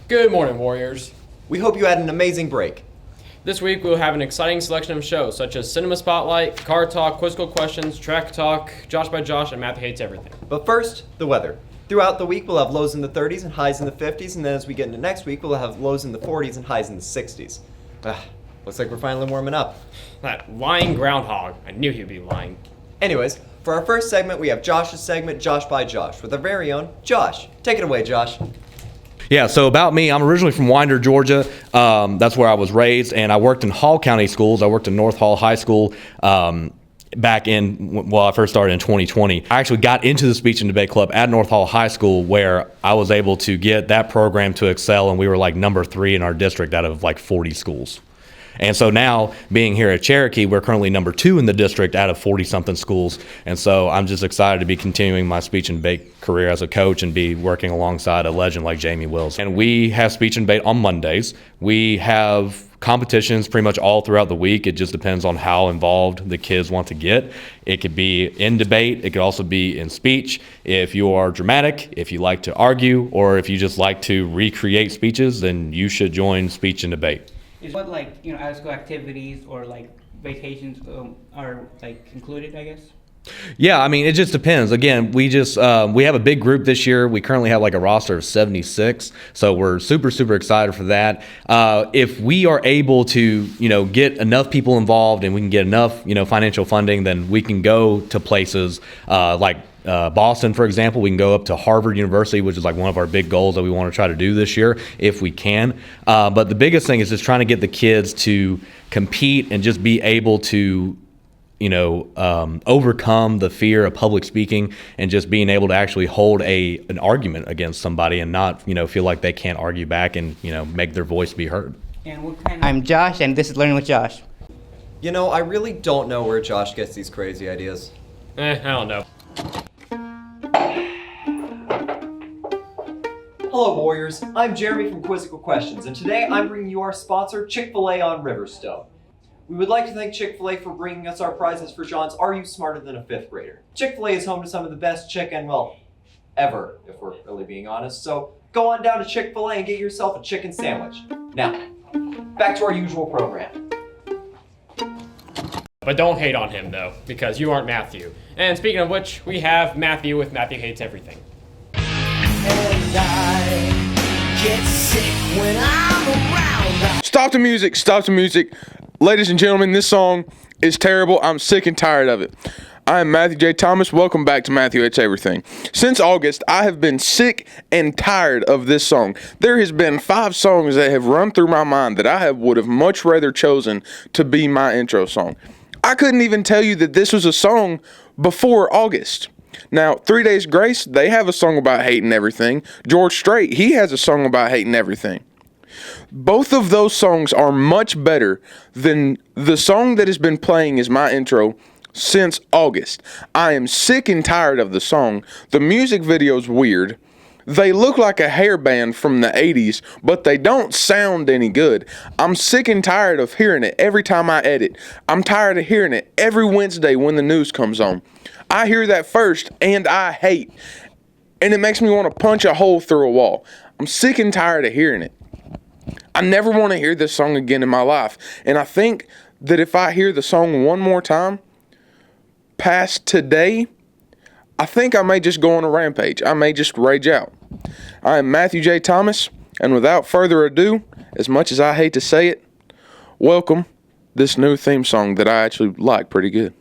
Good morning, Warriors. We hope you had an amazing break. This week we'll have an exciting selection of shows such as Cinema Spotlight, Car Talk, Quizzical Questions, Track Talk, Josh by Josh, and Matthew Hates Everything. But first, the weather. Throughout the week, we'll have lows in the 30s and highs in the 50s, and then as we get into next week, we'll have lows in the 40s and highs in the 60s. Looks like we're finally warming up. That lying groundhog. I knew he'd be lying. Anyways, for our first segment, we have Josh's segment, Josh by Josh, with our very own Josh. Take it away, Josh. Yeah, so about me, I'm originally from Winder, Georgia. That's where I was raised, and I worked in Hall County schools. I worked in North Hall High School I first started in 2020. I actually got into the speech and debate club at North Hall High School, where I was able to get that program to excel, and we were like number 3 in our district out of like 40 schools. And so now, being here at Cherokee, we're currently number 2 in the district out of 40-something schools. And so I'm just excited to be continuing my speech and debate career as a coach and be working alongside a legend like Jamie Wills. And we have speech and debate on Mondays. We have competitions pretty much all throughout the week. It just depends on how involved the kids want to get. It could be in debate. It could also be in speech. If you are dramatic, if you like to argue, or if you just like to recreate speeches, then you should join speech and debate. Is what out-of-school activities or like vacations are like included, I guess? Yeah, I mean, it just depends. Again, we have a big group this year. We currently have like a roster of 76, so we're super, super excited for that. If we are able to, get enough people involved and we can get enough, financial funding, then we can go to places like Boston, for example. We can go up to Harvard University, which is like one of our big goals that we want to try to do this year if we can. But the biggest thing is just trying to get the kids to compete and just be able to overcome the fear of public speaking and just being able to actually hold an argument against somebody and not, feel like they can't argue back and, make their voice be heard. And I'm Josh, and this is Learning with Josh. I really don't know where Josh gets these crazy ideas. I don't know. Hello, Warriors. I'm Jeremy from Quizzical Questions, and today I'm bringing you our sponsor, Chick-fil-A on Riverstone. We would like to thank Chick-fil-A for bringing us our prizes for John's Are You Smarter Than a 5th Grader? Chick-fil-A is home to some of the best chicken, ever, if we're really being honest. So go on down to Chick-fil-A and get yourself a chicken sandwich. Now, back to our usual program. But don't hate on him, though, because you aren't Matthew. And speaking of which, we have Matthew with Matthew Hates Everything. And I get sick when I'm around. Stop the music. Ladies and gentlemen, this song is terrible. I'm sick and tired of it. I am Matthew J. Thomas. Welcome back to Matthew Hates Everything. Since August, I have been sick and tired of this song. There has been 5 songs that have run through my mind that I would have much rather chosen to be my intro song. I couldn't even tell you that this was a song before August. Now, 3 Days Grace, they have a song about hating everything. George Strait, he has a song about hating everything. Both of those songs are much better than the song that has been playing as my intro since August. I am sick and tired of the song. The music video's weird. They look like a hair band from the 80s, but they don't sound any good. I'm sick and tired of hearing it every time I edit. I'm tired of hearing it every Wednesday when the news comes on. I hear that first, and I hate. And it makes me want to punch a hole through a wall. I'm sick and tired of hearing it. I never want to hear this song again in my life. And I think that if I hear the song one more time, past today, I think I may just go on a rampage. I may just rage out. I am Matthew J. Thomas, and without further ado, as much as I hate to say it, welcome this new theme song that I actually like pretty good.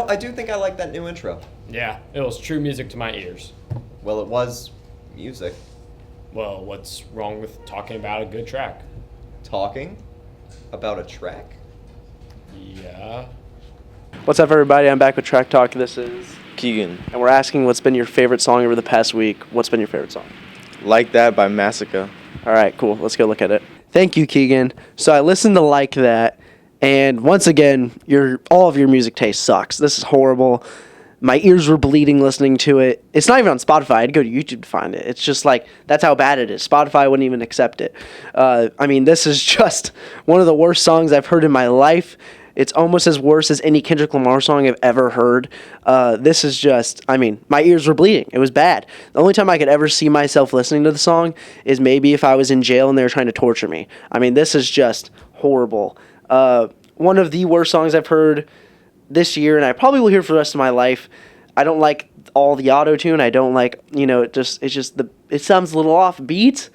I do think I like that new intro. Yeah, it was true music to my ears. Well, it was music. Well, what's wrong with talking about a good track? Talking about a track? Yeah. What's up, everybody? I'm back with Track Talk. This is Keegan. And we're asking what's been your favorite song over the past week. What's been your favorite song? Like That by Massacre. All right, cool. Let's go look at it. Thank you, Keegan. So I listened to Like That, and once again, all of your music taste sucks. This is horrible. My ears were bleeding listening to it. It's not even on Spotify. I'd go to YouTube to find it. It's just like, that's how bad it is. Spotify wouldn't even accept it. This is just one of the worst songs I've heard in my life. It's almost as worse as any Kendrick Lamar song I've ever heard. This is just, my ears were bleeding. It was bad. The only time I could ever see myself listening to the song is maybe if I was in jail and they were trying to torture me. This is just horrible. One of the worst songs I've heard this year, and I probably will hear for the rest of my life. I don't like all the auto-tune. I don't like, it sounds a little off beat,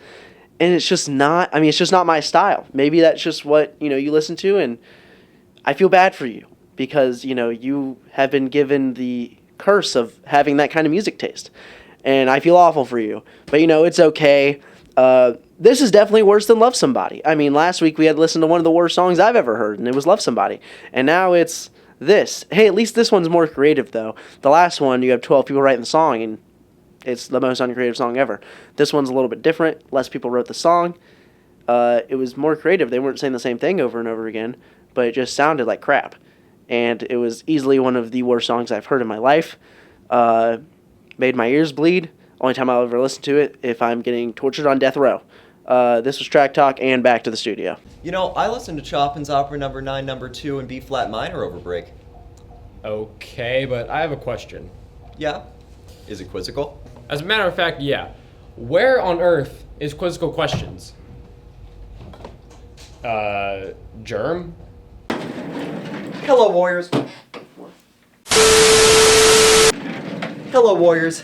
and it's just not, it's just not my style. Maybe that's just what, you listen to, and I feel bad for you because, you have been given the curse of having that kind of music taste, and I feel awful for you. But, it's okay. This is definitely worse than Love Somebody. Last week we had listened to one of the worst songs I've ever heard, and it was Love Somebody. And now it's this. Hey, at least this one's more creative, though. The last one, you have 12 people writing the song, and it's the most uncreative song ever. This one's a little bit different. Less people wrote the song. It was more creative. They weren't saying the same thing over and over again, but it just sounded like crap. And it was easily one of the worst songs I've heard in my life. Made my ears bleed. Only time I'll ever listen to it if I'm getting tortured on death row. This was Track Talk, and back to the studio. I listened to Chopin's Opera Number 9, Number 2, and B-flat minor over break. Okay, but I have a question. Yeah? Is it quizzical? As a matter of fact, yeah. Where on earth is Quizzical Questions? Germ? Hello, Warriors. Hello, Warriors.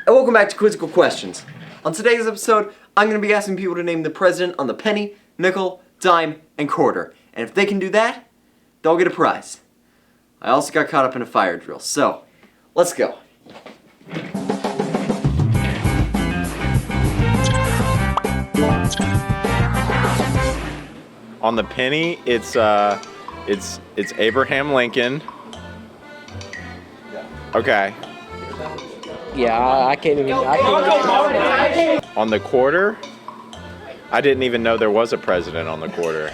And welcome back to Quizzical Questions. On today's episode, I'm going to be asking people to name the president on the penny, nickel, dime, and quarter. And if they can do that, they'll get a prize. I also got caught up in a fire drill, so let's go. On the penny, it's Abraham Lincoln. Okay. Yeah, I can't even. On the quarter, I didn't even know there was a president on the quarter.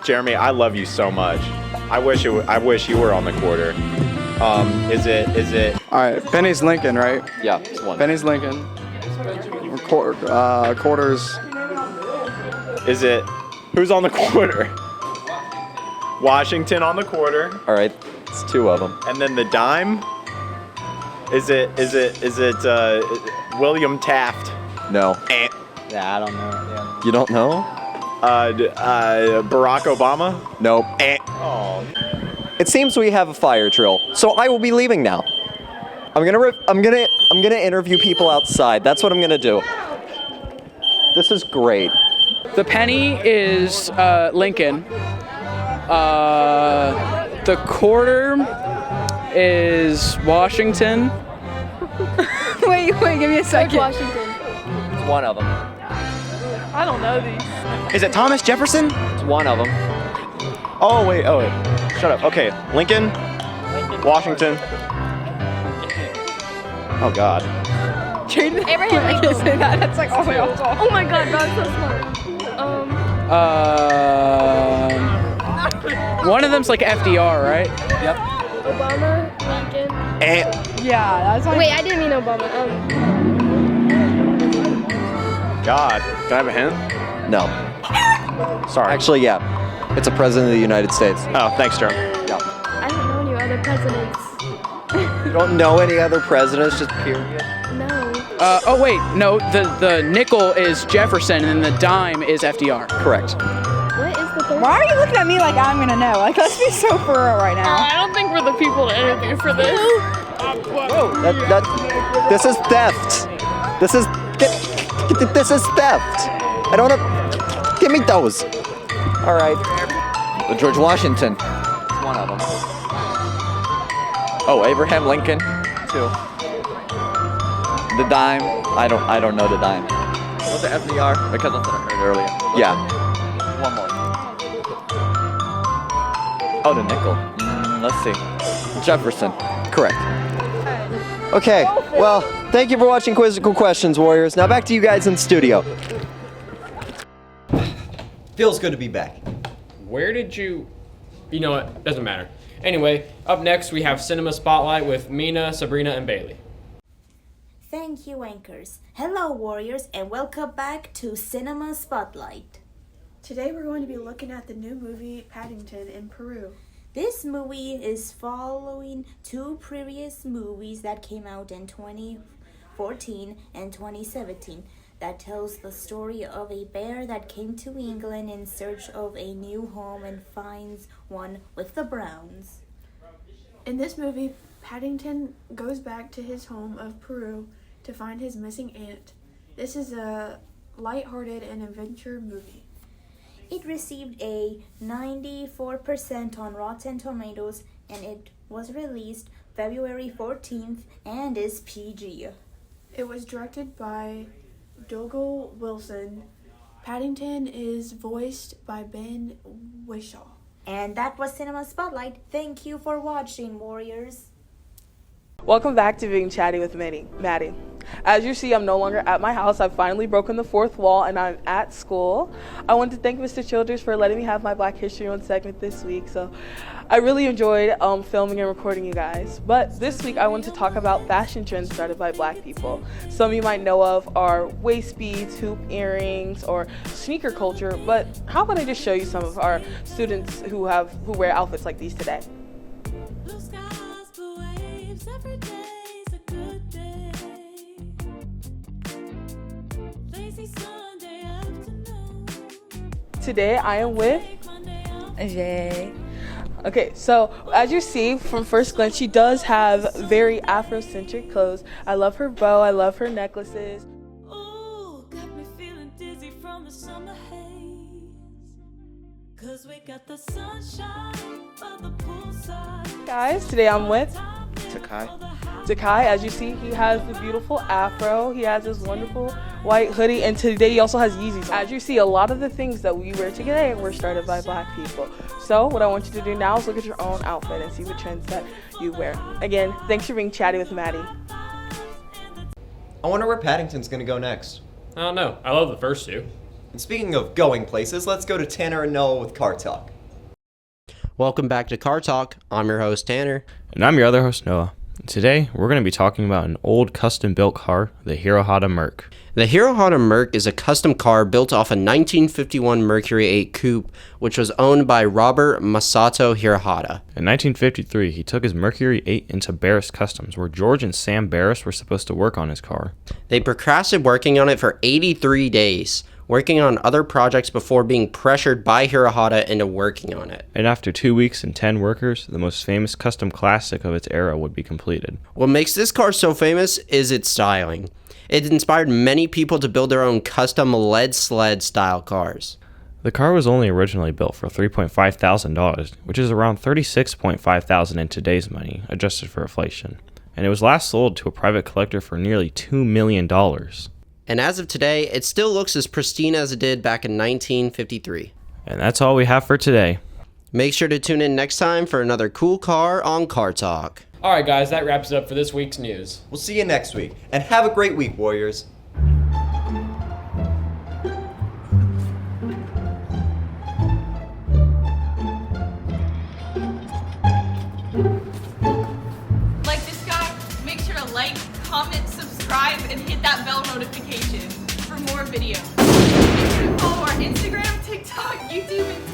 Jeremy, I love you so much. I wish you were on the quarter. Is it? All right, penny's Lincoln, right? Yeah, it's one. Penny's Lincoln. Quarters. Is it? Who's on the quarter? Washington on the quarter. All right, it's two of them. And then the dime? Is it William Taft? No. Yeah, I don't know. Yeah. You don't know? Barack Obama? Nope. Oh. It seems we have a fire drill, so I will be leaving now. I'm gonna interview people outside. That's what I'm gonna do. This is great. The penny is Lincoln. The quarter is Washington. wait, give me a second. Washington. It's one of them. I don't know these. Is it Thomas Jefferson? It's one of them. Oh wait. Shut up. Okay, Lincoln, Washington. Oh God. Jaden, Abraham I can't Lincoln. say that. That's like all the way off. Oh my god, God's so smart. One of them's like FDR, right? Yep. Obama, Lincoln. Yeah, that's like. Wait, I didn't mean Obama. God. Can I have a hint? No. Sorry. Actually, yeah. It's a president of the United States. Oh, thanks, Jeremy. Yeah. I don't know any other presidents. You don't know any other presidents, just period? No. Oh wait, no. The nickel is Jefferson, and then the dime is FDR. Correct. What is the third? Why are you looking at me like I'm gonna know? Like, let's be so for real right now. I don't think we're the people to interview for this. This is theft. This is theft. I don't know. Give me those. All right. George Washington. It's one of them. Oh, Abraham Lincoln. Two. The dime. I don't know the dime. Was it FDR? Because that's what I heard earlier. Yeah. One more. Oh, the nickel. Let's see. Jefferson. Correct. Okay. Well, thank you for watching Quizzical Questions, Warriors. Now back to you guys in the studio. Feels good to be back. Where did you... You know what? Doesn't matter. Anyway, up next we have Cinema Spotlight with Mina, Sabrina, and Bailey. Thank you, anchors. Hello, warriors, and welcome back to Cinema Spotlight. Today we're going to be looking at the new movie Paddington in Peru. This movie is following two previous movies that came out in 2014 and 2017 that tells the story of a bear that came to England in search of a new home and finds one with the Browns. In this movie, Paddington goes back to his home of Peru to find his missing aunt. This is a lighthearted and adventure movie. It received a 94% on Rotten Tomatoes, and it was released February 14th and is PG. It was directed by Dougal Wilson. Paddington is voiced by Ben Whishaw. And that was Cinema Spotlight. Thank you for watching, warriors. Welcome back to Being Chatty with Maddie. As you see, I'm no longer at my house. I've finally broken the fourth wall and I'm at school. I want to thank Mr. Childers for letting me have my Black History Month segment this week. So I really enjoyed filming and recording you guys. But this week I want to talk about fashion trends started by Black people. Some you might know of are waist beads, hoop earrings, or sneaker culture. But how about I just show you some of our students who wear outfits like these today. Every day's a good day. Lazy Sunday afternoon. Today I am with Jay. Okay, so as you see from first glance, she does have very Afrocentric clothes. I love her bow, I love her necklaces. Ooh, got me feeling dizzy from the summer haze. 'Cause we got the sunshine by the poolside. Guys, today I'm with Takai. As you see, he has the beautiful afro. He has this wonderful white hoodie, and today he also has Yeezys. As you see, a lot of the things that we wear today were started by Black people. So what I want you to do now is look at your own outfit and see what trends that you wear. Again, thanks for being chatty with Maddie. I wonder where Paddington's gonna go next. I don't know. I love the first two. And speaking of going places, let's go to Tanner and Noah with Car Talk. Welcome back to Car Talk. I'm your host, Tanner. And I'm your other host, Noah. Today, we're going to be talking about an old custom-built car, the Hirohata Merc. The Hirohata Merc is a custom car built off a 1951 Mercury 8 Coupe, which was owned by Robert Masato Hirohata. In 1953, he took his Mercury 8 into Barris Customs, where George and Sam Barris were supposed to work on his car. They procrastinated working on it for 83 days, working on other projects before being pressured by Hirohata into working on it. And after 2 weeks and 10 workers, the most famous custom classic of its era would be completed. What makes this car so famous is its styling. It inspired many people to build their own custom lead sled style cars. The car was only originally built for $3,500, which is around $36,500 in today's money, adjusted for inflation. And it was last sold to a private collector for nearly $2 million. And as of today, it still looks as pristine as it did back in 1953. And that's all we have for today. Make sure to tune in next time for another cool car on Car Talk. Alright guys, that wraps it up for this week's news. We'll see you next week, and have a great week, Warriors. Like this guy, make sure to like, comment, subscribe, and hit that bell notification for more videos. Make sure to follow our Instagram, TikTok, YouTube, and